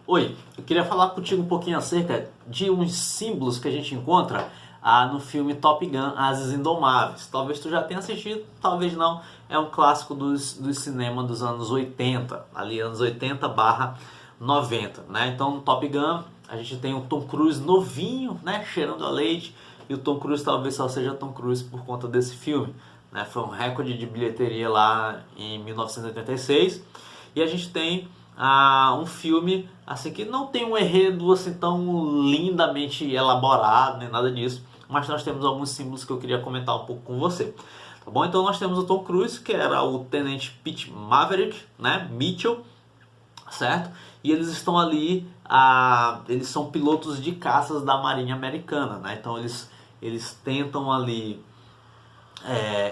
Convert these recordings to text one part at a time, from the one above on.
Oi, eu queria falar contigo um pouquinho acerca de uns símbolos que a gente encontra no filme Top Gun, Ases Indomáveis. Talvez tu já tenha assistido, talvez não. É um clássico do cinema dos anos 80, ali anos 80 barra 90, né? Então no Top Gun a gente tem o Tom Cruise novinho, né, cheirando a leite. E o Tom Cruise talvez só seja Tom Cruise por conta desse filme, né? Foi um recorde de bilheteria lá em 1986. E a gente tem um filme assim que não tem um enredo assim tão lindamente elaborado nem nada disso, mas nós temos alguns símbolos que eu queria comentar um pouco com você, tá bom? Então nós temos o Tom Cruise, que era o Tenente Pete Maverick, né, Mitchell, certo? E eles estão ali, eles são pilotos de caças da Marinha Americana, né? Então eles tentam ali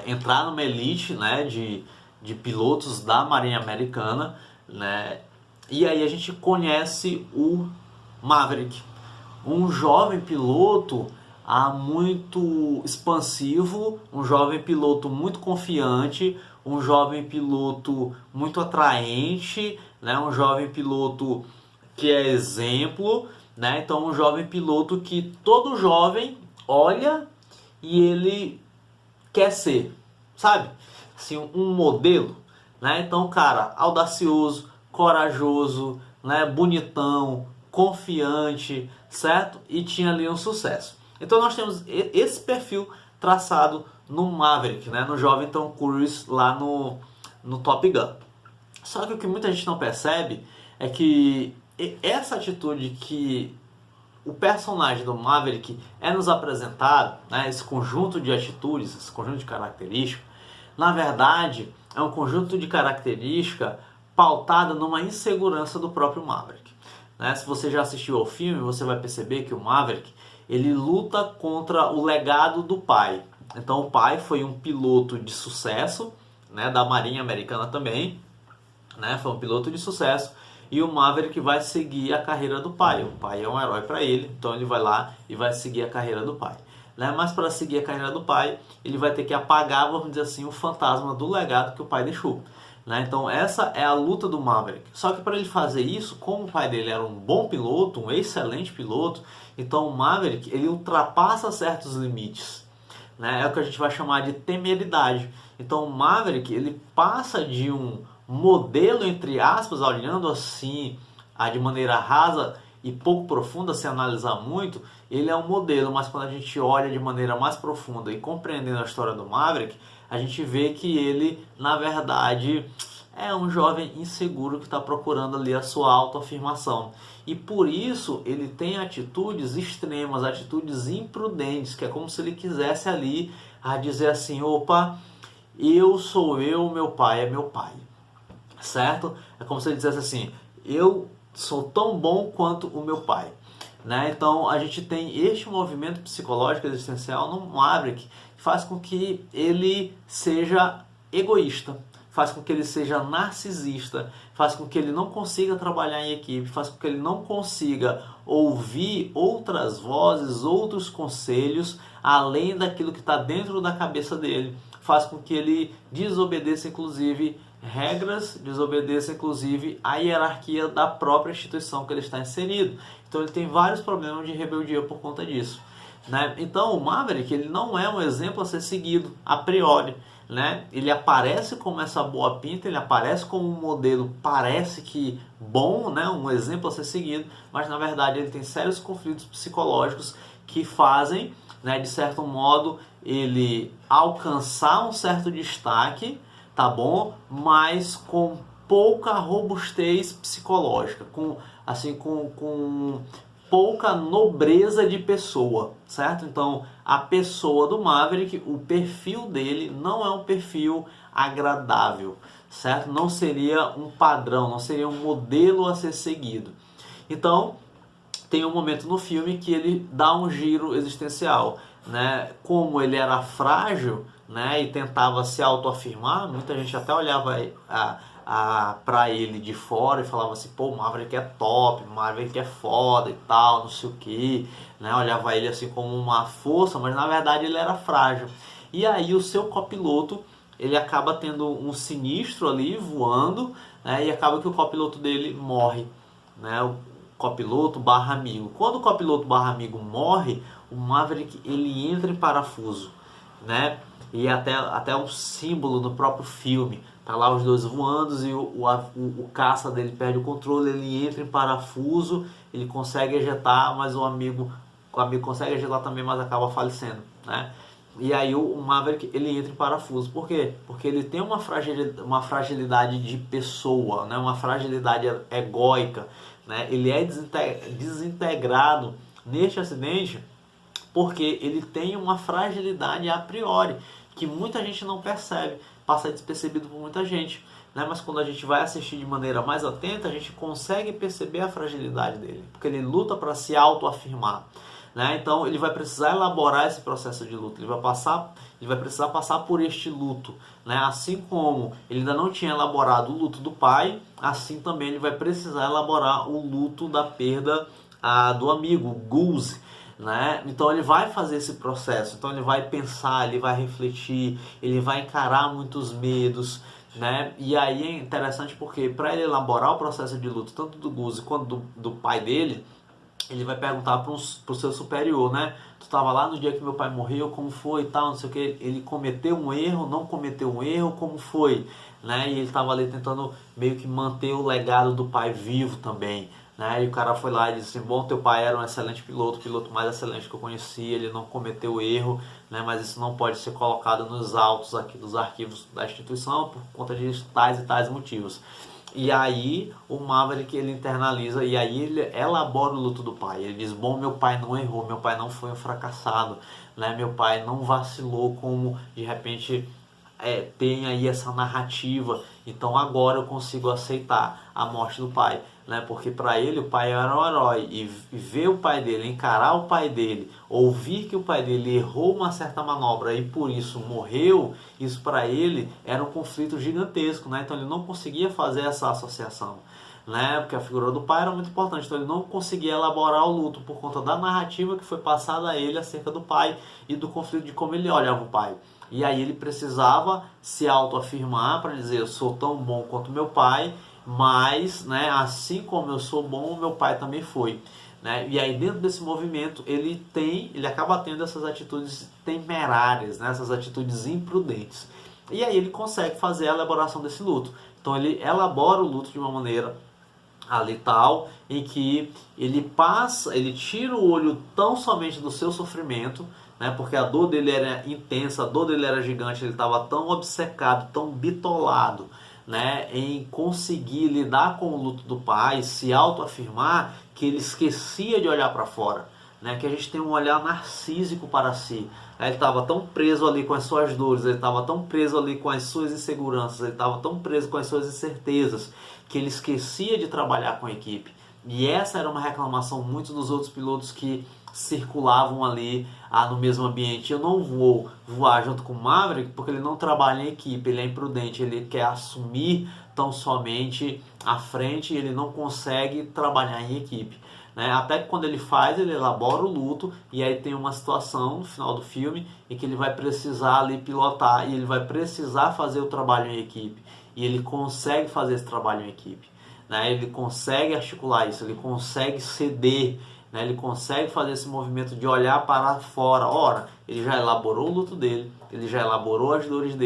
entrar numa elite, né, de pilotos da Marinha Americana, né? E aí a gente conhece o Maverick, um jovem piloto muito expansivo, um jovem piloto muito confiante, um jovem piloto muito atraente, né? Um jovem piloto que é exemplo, né? Então um jovem piloto que todo jovem olha e ele quer ser, sabe? Assim, um modelo, né? Então, cara, audacioso, corajoso, né? Bonitão, confiante, certo? E tinha ali um sucesso. Então nós temos esse perfil traçado no Maverick, né? No jovem Tom Cruise lá no Top Gun. Só que o que muita gente não percebe é que essa atitude que o personagem do Maverick é nos apresentado, né, esse conjunto de atitudes, esse conjunto de características, na verdade é um conjunto de características pautada numa insegurança do próprio Maverick, né? Se você já assistiu ao filme, você vai perceber que o Maverick ele luta contra o legado do pai. Então o pai foi um piloto de sucesso, né, da Marinha Americana também, né, foi um piloto de sucesso. E o Maverick vai seguir a carreira do pai. O pai é um herói para ele, então ele vai lá e vai seguir a carreira do pai, né? Mas para seguir a carreira do pai, ele vai ter que apagar, vamos dizer assim, o fantasma do legado que o pai deixou, né? Então essa é a luta do Maverick. Só que para ele fazer isso, como o pai dele era um bom piloto, um excelente piloto, então o Maverick ele ultrapassa certos limites, né? É o que a gente vai chamar de temeridade. Então o Maverick ele passa de um modelo, entre aspas, olhando assim de maneira rasa e pouco profunda, se analisar muito, ele é um modelo, mas quando a gente olha de maneira mais profunda e compreendendo a história do Maverick, a gente vê que ele, na verdade, é um jovem inseguro que está procurando ali a sua autoafirmação. E por isso ele tem atitudes extremas, atitudes imprudentes, que é como se ele quisesse ali dizer assim, opa, eu sou eu, meu pai é meu pai. Certo? É como se ele dissesse assim, eu sou tão bom quanto o meu pai, né? Então a gente tem este movimento psicológico existencial no Maverick, que faz com que ele seja egoísta, faz com que ele seja narcisista, faz com que ele não consiga trabalhar em equipe, faz com que ele não consiga ouvir outras vozes, outros conselhos, além daquilo que está dentro da cabeça dele, faz com que ele desobedeça inclusive regras, desobedeça inclusive a hierarquia da própria instituição que ele está inserido. Então ele tem vários problemas de rebeldia por conta disso, né? Então o Maverick ele não é um exemplo a ser seguido a priori, né? Ele aparece como essa boa pinta, ele aparece como um modelo, parece que bom, né? Um exemplo a ser seguido, mas na verdade ele tem sérios conflitos psicológicos que fazem, né, de certo modo, ele alcançar um certo destaque, tá bom? Mas com pouca robustez psicológica, com pouca nobreza de pessoa, certo? Então, a pessoa do Maverick, o perfil dele não é um perfil agradável, certo? Não seria um padrão, não seria um modelo a ser seguido. Então, tem um momento no filme que ele dá um giro existencial, né? Como ele era frágil, né, e tentava se autoafirmar, muita gente até olhava para ele de fora e falava assim, pô, o Maverick é top, o Maverick é foda e tal, não sei o que, né? Olhava ele assim como uma força, mas na verdade ele era frágil. E aí o seu copiloto, ele acaba tendo um sinistro ali voando, né, e acaba que o copiloto dele morre, né? copiloto barra amigo. Quando o copiloto barra amigo morre, o Maverick ele entra em parafuso, né? E até um símbolo no próprio filme. Tá lá os dois voando e o caça dele perde o controle, ele entra em parafuso, ele consegue ejetar, mas o amigo consegue ejetar também, mas acaba falecendo, né? E aí o Maverick ele entra em parafuso. Por quê? Porque ele tem uma fragilidade de pessoa, né? Uma fragilidade egóica, né? Ele é desintegrado neste acidente porque ele tem uma fragilidade a priori, que muita gente não percebe, passa despercebido por muita gente, né? Mas quando a gente vai assistir de maneira mais atenta, a gente consegue perceber a fragilidade dele, porque ele luta para se autoafirmar, né? Então ele vai precisar elaborar esse processo de luto, ele vai precisar passar por este luto, né? Assim como ele ainda não tinha elaborado o luto do pai, assim também ele vai precisar elaborar o luto da perda do amigo, Goose, né? Então ele vai fazer esse processo, então ele vai pensar, ele vai refletir, ele vai encarar muitos medos, né? E aí é interessante porque para ele elaborar o processo de luto tanto do Goose quanto do pai dele, ele vai perguntar para o seu superior, né? Tu estava lá no dia que meu pai morreu, como foi e tal, não sei o que. Ele cometeu um erro, não cometeu um erro, como foi, né? E ele estava ali tentando meio que manter o legado do pai vivo também, né? E o cara foi lá e disse assim, bom, teu pai era um excelente piloto, o piloto mais excelente que eu conheci, ele não cometeu erro, né? Mas isso não pode ser colocado nos autos aqui dos arquivos da instituição por conta de tais e tais motivos. E aí o Maverick ele internaliza e aí ele elabora o luto do pai. Ele diz, bom, meu pai não errou, meu pai não foi um fracassado, né? Meu pai não vacilou como de repente tem aí essa narrativa. Então agora eu consigo aceitar a morte do pai, né? Porque para ele o pai era um herói e ver o pai dele, encarar o pai dele, ouvir que o pai dele errou uma certa manobra e por isso morreu, isso para ele era um conflito gigantesco, né? Então ele não conseguia fazer essa associação, né? Porque a figura do pai era muito importante, então ele não conseguia elaborar o luto por conta da narrativa que foi passada a ele acerca do pai e do conflito de como ele olhava o pai. E aí ele precisava se autoafirmar para dizer, eu sou tão bom quanto meu pai, mas, né, assim como eu sou bom, meu pai também foi, né? E aí dentro desse movimento ele acaba tendo essas atitudes temerárias, né? Essas atitudes imprudentes. E aí ele consegue fazer a elaboração desse luto. Então ele elabora o luto de uma maneira ali tal, em que ele tira o olho tão somente do seu sofrimento, né, porque a dor dele era intensa, a dor dele era gigante, ele estava tão obcecado, tão bitolado, né, em conseguir lidar com o luto do pai, se autoafirmar, que ele esquecia de olhar para fora, né, que a gente tem um olhar narcísico para si. Ele estava tão preso ali com as suas dores, ele estava tão preso ali com as suas inseguranças, ele estava tão preso com as suas incertezas, que ele esquecia de trabalhar com a equipe. E essa era uma reclamação muitos dos outros pilotos que circulavam ali no mesmo ambiente. Eu não vou voar junto com o Maverick porque ele não trabalha em equipe, ele é imprudente, ele quer assumir tão somente à frente e ele não consegue trabalhar em equipe, né? Até que quando ele faz, ele elabora o luto e aí tem uma situação no final do filme em que ele vai precisar ali pilotar e ele vai precisar fazer o trabalho em equipe e ele consegue fazer esse trabalho em equipe, né? Ele consegue articular isso, ele consegue ceder, né? Ele consegue fazer esse movimento de olhar para fora. Ora, ele já elaborou o luto dele, ele já elaborou as dores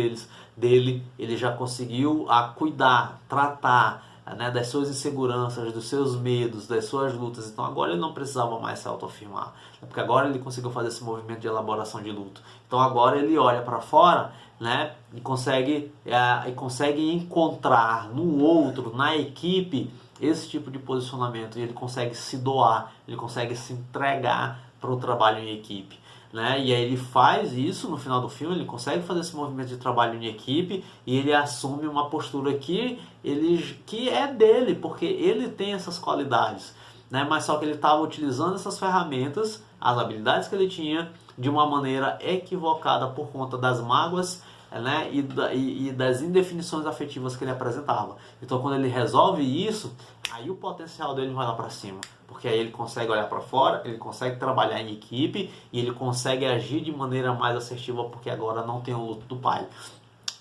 dele, ele já conseguiu cuidar, tratar, né, das suas inseguranças, dos seus medos, das suas lutas. Então agora ele não precisava mais se autoafirmar, porque agora ele conseguiu fazer esse movimento de elaboração de luto. Então agora ele olha para fora, né, e consegue encontrar no outro, na equipe, esse tipo de posicionamento, e ele consegue se doar, ele consegue se entregar para o trabalho em equipe, né? E aí ele faz isso no final do filme, ele consegue fazer esse movimento de trabalho em equipe e ele assume uma postura que é dele, porque ele tem essas qualidades, né? Mas só que ele estava utilizando essas ferramentas, as habilidades que ele tinha, de uma maneira equivocada por conta das mágoas, né, e das indefinições afetivas que ele apresentava. Então quando ele resolve isso, aí o potencial dele vai lá para cima, porque aí ele consegue olhar para fora, ele consegue trabalhar em equipe e ele consegue agir de maneira mais assertiva, porque agora não tem o luto do pai.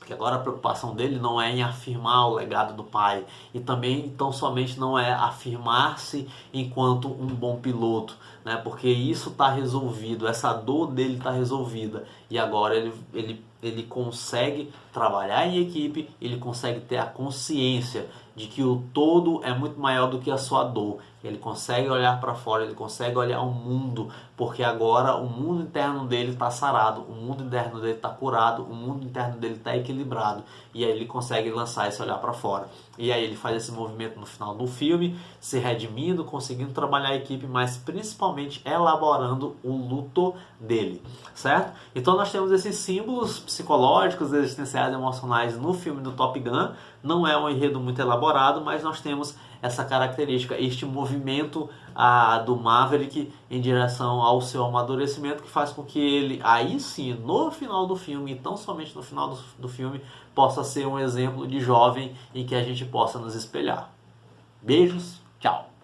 Que agora a preocupação dele não é em afirmar o legado do pai e também tão somente não é afirmar-se enquanto um bom piloto, né? Porque isso está resolvido, essa dor dele está resolvida e agora ele consegue trabalhar em equipe, ele consegue ter a consciência de que o todo é muito maior do que a sua dor. Ele consegue olhar para fora, ele consegue olhar o mundo, porque agora o mundo interno dele está sarado, o mundo interno dele está curado, o mundo interno dele está equilibrado. E aí ele consegue lançar esse olhar para fora. E aí ele faz esse movimento no final do filme, se redimindo, conseguindo trabalhar a equipe, mas principalmente elaborando o luto dele, certo? Então nós temos esses símbolos psicológicos, existenciais, emocionais no filme do Top Gun. Não é um enredo muito elaborado, mas nós temos essa característica, este movimento do Maverick em direção ao seu amadurecimento, que faz com que ele, aí sim, no final do filme, e tão somente no final do filme, possa ser um exemplo de jovem em que a gente possa nos espelhar. Beijos, tchau!